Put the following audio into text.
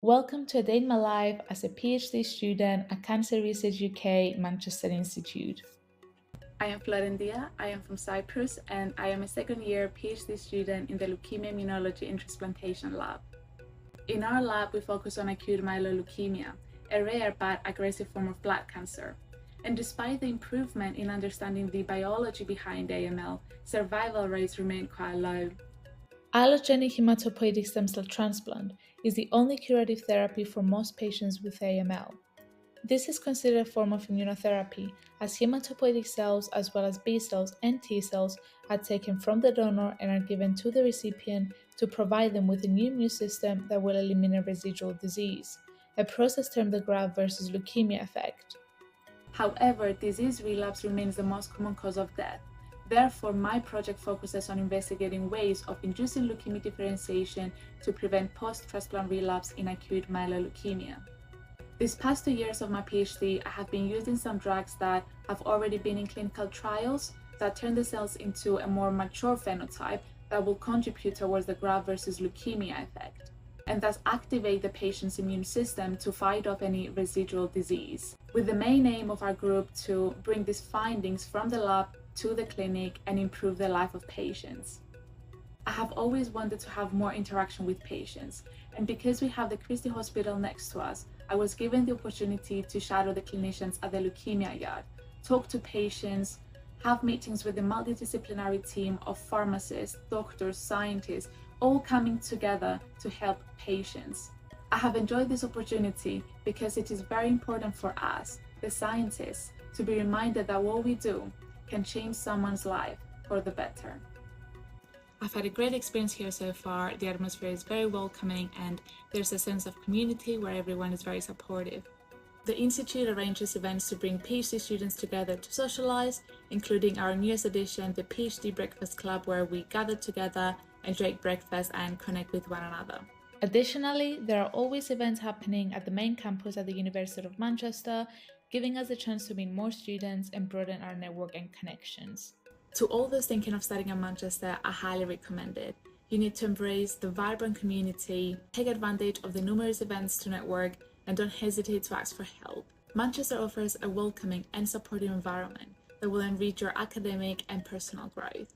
Welcome to A Day in My Life as a PhD student at Cancer Research UK, Manchester Institute. I am Flor. I am from Cyprus, and I am a second-year PhD student in the Leukemia Immunology and Transplantation lab. In our lab, we focus on acute myeloid leukemia, a rare but aggressive form of blood cancer. And despite the improvement in understanding the biology behind AML, survival rates remain quite low. Allogenic hematopoietic stem cell transplant is the only curative therapy for most patients with AML. This is considered a form of immunotherapy, as hematopoietic cells, as well as B cells and T cells, are taken from the donor and are given to the recipient to provide them with a new immune system that will eliminate residual disease, a process termed the graft versus leukemia effect. However, disease relapse remains the most common cause of death. Therefore, my project focuses on investigating ways of inducing leukemic differentiation to prevent post-transplant relapse in acute myeloid leukemia. These past 2 years of my PhD, I have been using some drugs that have already been in clinical trials that turn the cells into a more mature phenotype that will contribute towards the graft versus leukemia effect, and thus activate the patient's immune system to fight off any residual disease, with the main aim of our group to bring these findings from the lab to the clinic and improve the life of patients. I have always wanted to have more interaction with patients, and because we have the Christie Hospital next to us, I was given the opportunity to shadow the clinicians at the leukemia yard, talk to patients, have meetings with the multidisciplinary team of pharmacists, doctors, scientists, all coming together to help patients. I have enjoyed this opportunity because it is very important for us, the scientists, to be reminded that what we do can change someone's life for the better. I've had a great experience here so far. The atmosphere is very welcoming and there's a sense of community where everyone is very supportive. The Institute arranges events to bring PhD students together to socialize, including our newest edition, the PhD Breakfast Club, where we gather together, enjoy breakfast and connect with one another. Additionally, there are always events happening at the main campus at the University of Manchester, giving us a chance to meet more students and broaden our network and connections. To all those thinking of studying in Manchester, I highly recommend it. You need to embrace the vibrant community, take advantage of the numerous events to network, and don't hesitate to ask for help. Manchester offers a welcoming and supportive environment that will enrich your academic and personal growth.